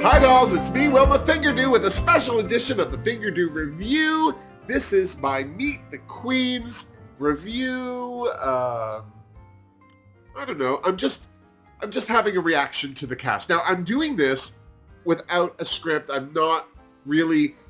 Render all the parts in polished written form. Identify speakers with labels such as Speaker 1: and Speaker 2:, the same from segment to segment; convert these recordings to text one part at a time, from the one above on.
Speaker 1: Hi dolls, it's me, Wilma Fingerdoo, with a special edition of the Fingerdoo Review. This is my Meet the Queens review. I don't know. I'm just having a reaction to the cast. Now, I'm doing this without a script. I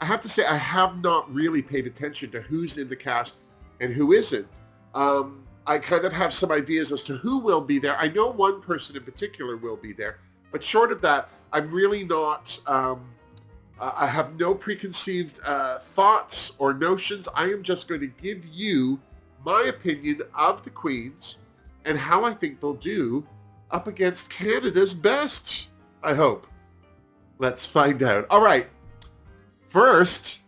Speaker 1: have to say, I have not really paid attention to who's in the cast and who isn't. I kind of have some ideas as to who will be there. I know one person in particular will be there, but short of that, I'm really not, I have no preconceived thoughts or notions. I am just going to give you my opinion of the queens and how I think they'll do up against Canada's best, I hope. Let's find out. All right. First,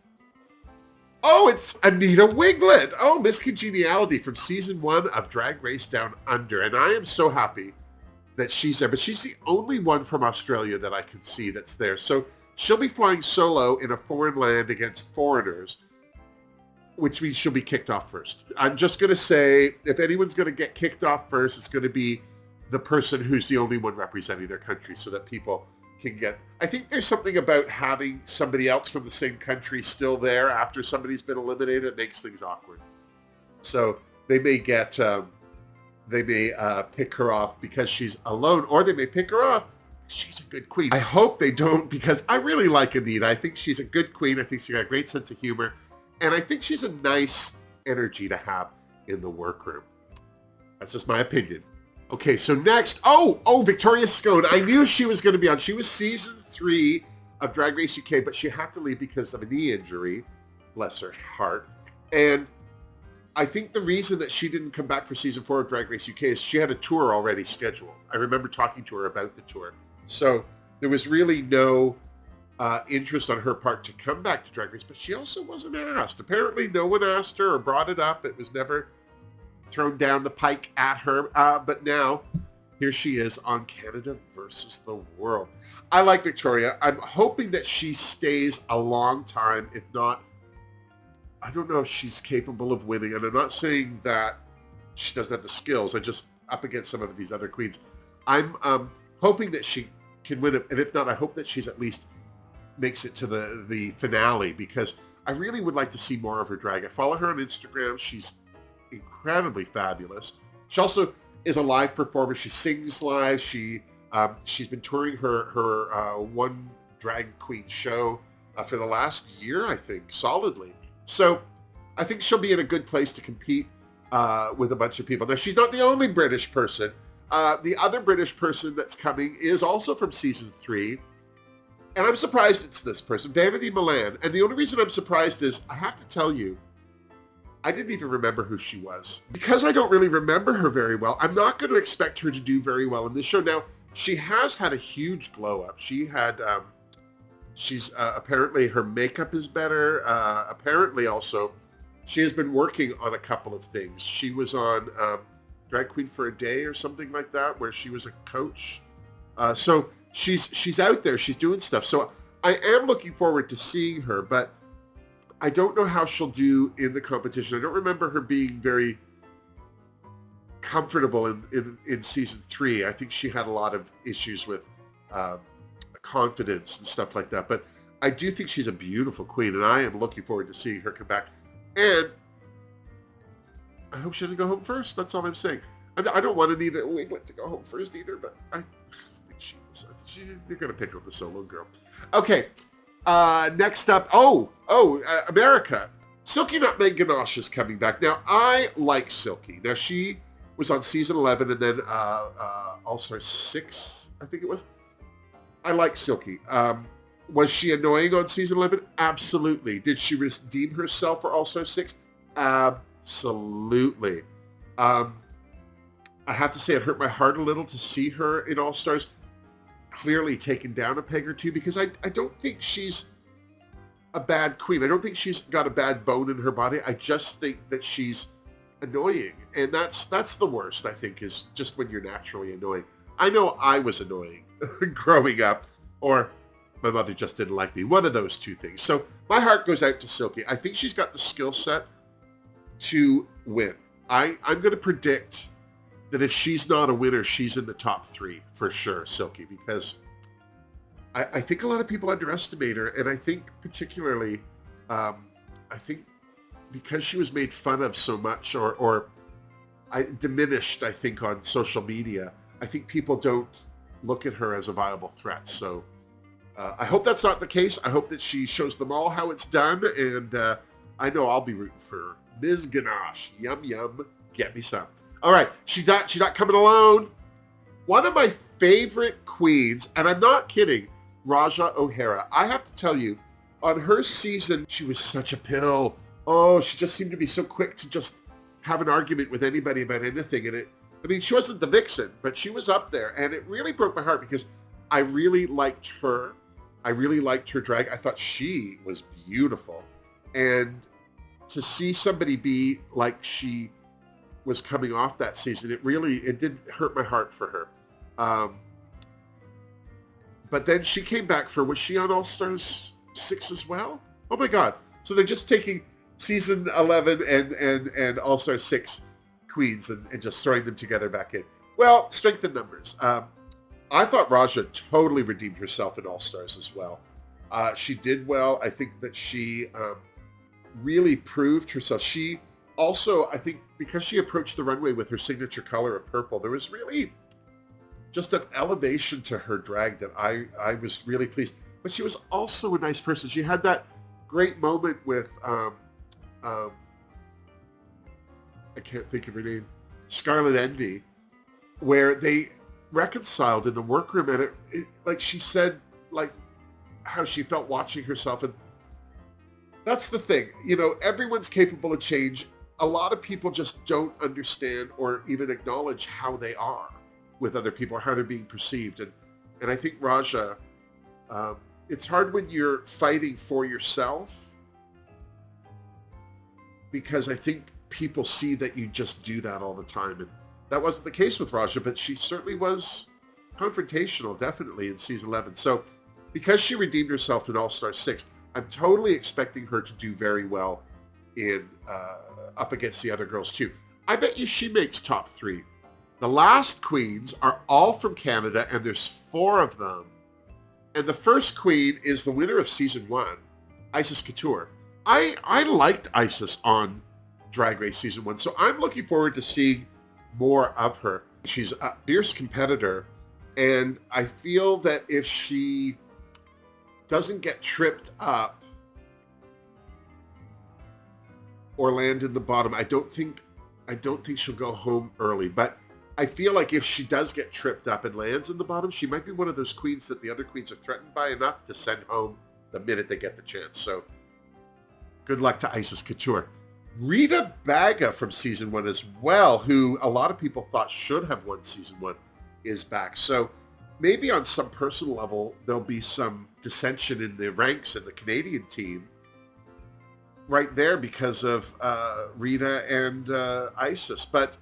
Speaker 1: it's Anita Wiglet. Oh, Miss Congeniality from season 1 of Drag Race Down Under. And I am so happy that she's there, but she's the only one from Australia that I can see that's there. So she'll be flying solo in a foreign land against foreigners, which means she'll be kicked off first. I'm just going to say, if anyone's going to get kicked off first, it's going to be the person who's the only one representing their country so that people can get... I think there's something about having somebody else from the same country still there after somebody's been eliminated that makes things awkward. So they may get... They may pick her off because she's alone, or they may pick her off because she's a good queen. I hope they don't, because I really like Anita. I think she's a good queen. I think she's got a great sense of humor. And I think she's a nice energy to have in the workroom. That's just my opinion. Okay, so next, Victoria Scone. I knew she was going to be on. She was season 3 of Drag Race UK, but she had to leave because of a knee injury. Bless her heart. And I think the reason that she didn't come back for season 4 of Drag Race UK is she had a tour already scheduled. I remember talking to her about the tour. So there was really no interest on her part to come back to Drag Race, but she also wasn't asked. Apparently no one asked her or brought it up. It was never thrown down the pike at her. But now, here she is on Canada versus the World. I like Victoria. I'm hoping that she stays a long time. If not, I don't know if she's capable of winning, and I'm not saying that she doesn't have the skills. I just, up against some of these other queens, I'm hoping that she can win it, and if not, I hope that she's at least makes it to the finale, because I really would like to see more of her drag. I follow her on Instagram. She's incredibly fabulous. She also is a live performer. She sings live. She's been touring her one drag queen show for the last year, I think, solidly. So I think she'll be in a good place to compete with a bunch of people. Now, she's not the only British person. The other British person that's coming is also from season 3. And I'm surprised it's this person, Vanity Milan. And the only reason I'm surprised is, I have to tell you, I didn't even remember who she was. Because I don't really remember her very well, I'm not going to expect her to do very well in this show. Now, she has had a huge glow up. She had... She's apparently her makeup is better. Apparently also, she has been working on a couple of things. She was on Drag Queen for a Day or something like that, where she was a coach. So she's out there. She's doing stuff. So I am looking forward to seeing her, but I don't know how she'll do in the competition. I don't remember her being very comfortable in season 3. I think she had a lot of issues with confidence and stuff like that, but I do think she's a beautiful queen, and I am looking forward to seeing her come back. And I hope she doesn't go home first. That's all I'm saying. I don't want Anita Wiglet to go home first either, but I think they're going to pick up the solo girl. Okay, next up, America. Silky Nutmeg Ganache is coming back. Now, I like Silky. Now, she was on season 11 and then All-Star 6, I think it was. I like Silky. Was she annoying on season 11? Absolutely. Did she redeem herself for All-Star 6? Absolutely. I have to say it hurt my heart a little to see her in All-Stars clearly taken down a peg or two, because I don't think she's a bad queen. I don't think she's got a bad bone in her body. I just think that she's annoying. And that's the worst, I think, is just when you're naturally annoying. I know I was annoying growing up, or my mother just didn't like me. One of those two things. So my heart goes out to Silky. I think she's got the skill set to win. I'm going to predict that if she's not a winner, she's in the top 3 for sure, Silky, because I think a lot of people underestimate her, and I think particularly, I think because she was made fun of so much, or diminished, I think, on social media, I think people don't look at her as a viable threat. So I hope that's not the case. I hope that she shows them all how it's done, and I know I'll be rooting for Ms. Ganache. Yum, yum. Get me some. All right, she's not coming alone. One of my favorite queens, and I'm not kidding, Raja O'Hara. I have to tell you, on her season, she was such a pill. Oh, she just seemed to be so quick to just have an argument with anybody about anything. And she wasn't the vixen, but she was up there. And it really broke my heart because I really liked her. I really liked her drag. I thought she was beautiful. And to see somebody be like she was coming off that season, it did hurt my heart for her. But then she came back for, was she on All Stars 6 as well? Oh my God. So they're just taking season 11 and All Stars 6 queens and just throwing them together back in. Well, strength in numbers. I thought Raja totally redeemed herself in All Stars as well. She did well. I think that she really proved herself. She also, I think, because she approached the runway with her signature color of purple, there was really just an elevation to her drag that I was really pleased. But she was also a nice person. She had that great moment with, I can't think of her name, Scarlet Envy, where they reconciled in the workroom, and it like she said, like how she felt watching herself. And that's the thing, everyone's capable of change. A lot of people just don't understand or even acknowledge how they are with other people, or how they're being perceived. And I think Raja, it's hard when you're fighting for yourself, because I think people see that you just do that all the time. And that wasn't the case with Raja, but she certainly was confrontational, definitely, in season 11. So because she redeemed herself in All Star 6, I'm totally expecting her to do very well in up against the other girls too. I bet you she makes top 3. The last queens are all from Canada, and there's 4 of them. And the first queen is the winner of season 1, Icesis Couture. I liked Icesis on Drag Race season 1, so I'm looking forward to seeing more of her. She's a fierce competitor, and I feel that if she doesn't get tripped up or land in the bottom, I don't think she'll go home early. But I feel like if she does get tripped up and lands in the bottom, she might be one of those queens that the other queens are threatened by enough to send home the minute they get the chance. So good luck to Icesis Couture. Rita Vega from season 1 as well, who a lot of people thought should have won season 1, is back. So maybe on some personal level, there'll be some dissension in the ranks in the Canadian team right there because of Rita and Icesis. But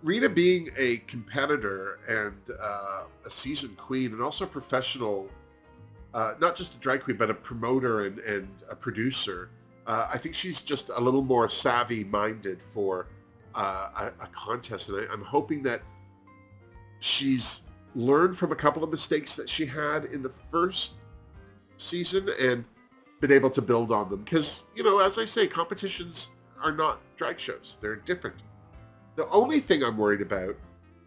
Speaker 1: Rita being a competitor and a seasoned queen, and also a professional, not just a drag queen, but a promoter and a producer, I think she's just a little more savvy-minded for a contest. And I'm hoping that she's learned from a couple of mistakes that she had in the first season and been able to build on them. Because, as I say, competitions are not drag shows. They're different. The only thing I'm worried about,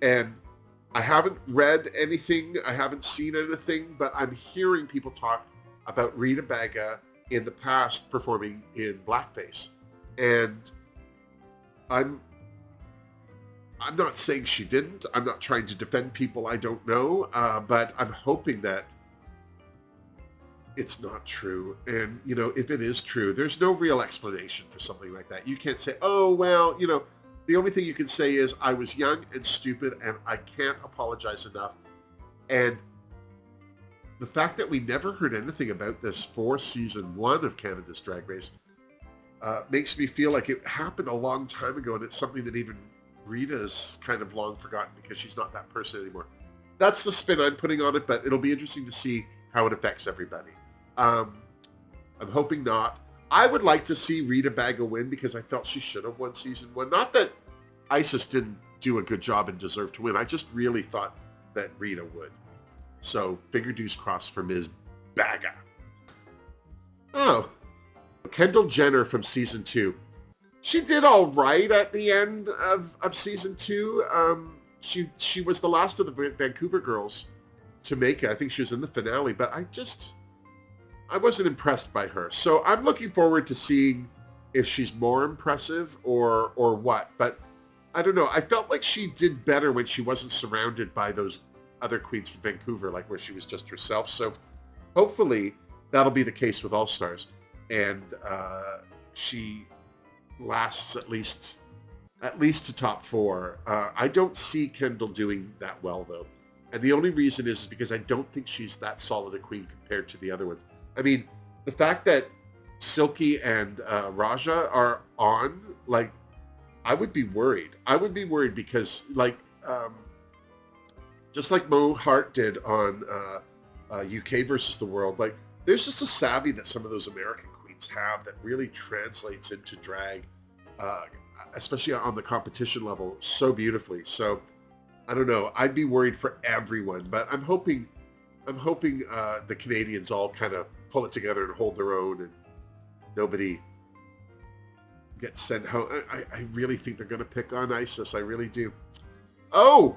Speaker 1: and I haven't read anything, I haven't seen anything, but I'm hearing people talk about Rita Vega in the past performing in blackface. And I'm not saying she didn't. I'm not trying to defend people I don't know, but I'm hoping that it's not true. And, if it is true, there's no real explanation for something like that. You can't say, oh, well, the only thing you can say is I was young and stupid and I can't apologize enough. And the fact that we never heard anything about this for season 1 of Canada's Drag Race makes me feel like it happened a long time ago, and it's something that even Rita's kind of long forgotten because she's not that person anymore. That's the spin I'm putting on it, but it'll be interesting to see how it affects everybody. I'm hoping not. I would like to see Rita Vega win because I felt she should have won season 1. Not that Icesis didn't do a good job and deserve to win. I just really thought that Rita would. So Fingerdoo's crossed for Ms. Vega. Oh, Kendall Jenner from season 2. She did all right at the end of season 2. She was the last of the Vancouver girls to make it. I think she was in the finale, but I wasn't impressed by her. So I'm looking forward to seeing if she's more impressive or what. But I don't know. I felt like she did better when she wasn't surrounded by those other queens from Vancouver, like where she was just herself. So hopefully that'll be the case with All Stars. And she lasts at least to top 4. I don't see Kendall doing that well, though. And the only reason is because I don't think she's that solid a queen compared to the other ones. I mean, the fact that Silky and Raja are on, like, I would be worried. I would be worried because, like, just like Mo Hart did on UK versus the World, like, there's just a savvy that some of those American queens have that really translates into drag, especially on the competition level, so beautifully. So, I don't know. I'd be worried for everyone, but I'm hoping the Canadians all kind of pull it together and hold their own, and nobody gets sent home. I really think they're going to pick on Icesis. I really do. Oh,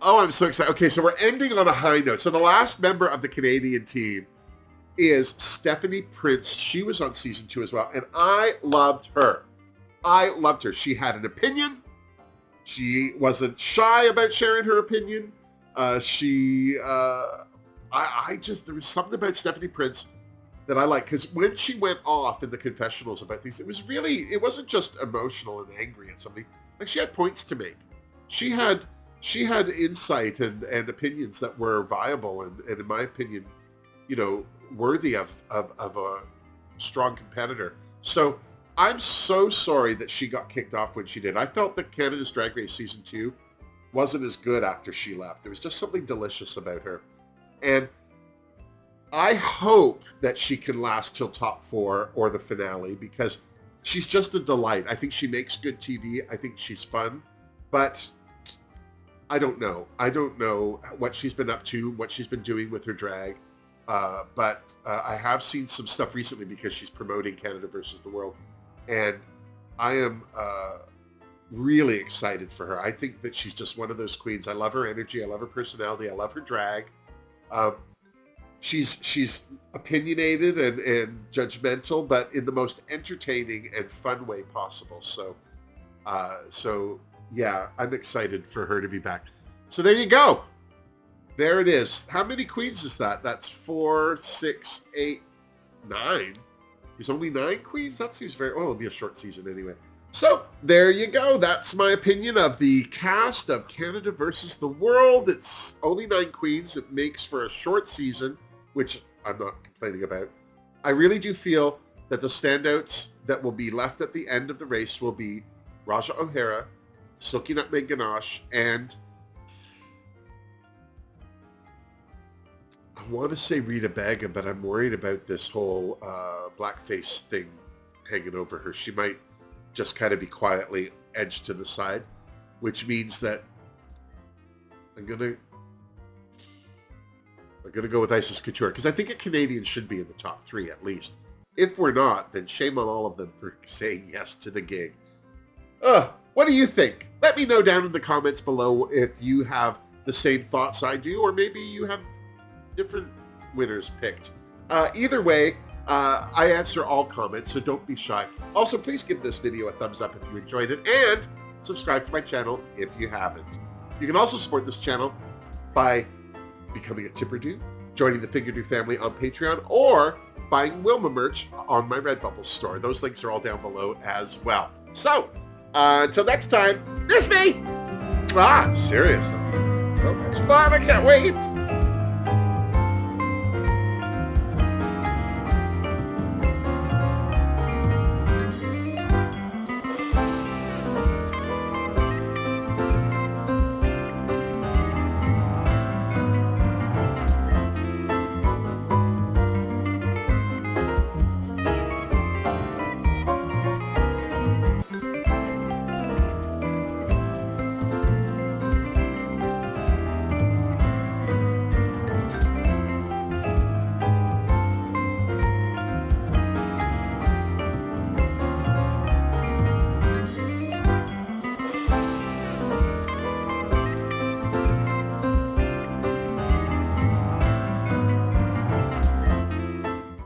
Speaker 1: I'm so excited. Okay, so we're ending on a high note. So the last member of the Canadian team is Stephanie Prince. She was on season 2 as well, and I loved her. She had an opinion. She wasn't shy about sharing her opinion. There was something about Stephanie Prince that I like, because when she went off in the confessionals about things, it wasn't just emotional and angry at somebody. Like, she had points to make. She had insight and opinions that were viable and in my opinion, worthy of a strong competitor. So I'm so sorry that she got kicked off when she did. I felt that Canada's Drag Race season 2 wasn't as good after she left. There was just something delicious about her. And I hope that she can last till top 4 or the finale, because she's just a delight. I think she makes good TV. I think she's fun. But I don't know. I don't know what she's been up to, what she's been doing with her drag. But I have seen some stuff recently because she's promoting Canada versus the World. And I am really excited for her. I think that she's just one of those queens. I love her energy. I love her personality. I love her drag. She's opinionated and judgmental, but in the most entertaining and fun way possible. So yeah, I'm excited for her to be back. So there you go. There it is. How many queens is that? That's 4, 6, 8, 9. There's only 9 queens? That seems very... Well, it'll be a short season anyway. So, there you go. That's my opinion of the cast of Canada versus the World. It's only 9 queens. It makes for a short season, which I'm not complaining about. I really do feel that the standouts that will be left at the end of the race will be Raja O'Hara, Silky Nutmeg Ganache, and... I want to say Rita Vega, but I'm worried about this whole blackface thing hanging over her. She might just kind of be quietly edged to the side, which means that I'm gonna go with Icesis Couture, because I think a Canadian should be in the top 3 at least. If we're not, then shame on all of them for saying yes to the gig. What do you think? Let me know down in the comments below if you have the same thoughts I do, or maybe you have different winners picked. Either way, I answer all comments, so don't be shy. Also, please give this video a thumbs up if you enjoyed it, and subscribe to my channel if you haven't. You can also support this channel by becoming a Tipperdoo, joining the Fingerdoo family on Patreon, or buying Wilma merch on my Redbubble store. Those links are all down below as well. So, until next time, this is me! Seriously. So much fun, I can't wait!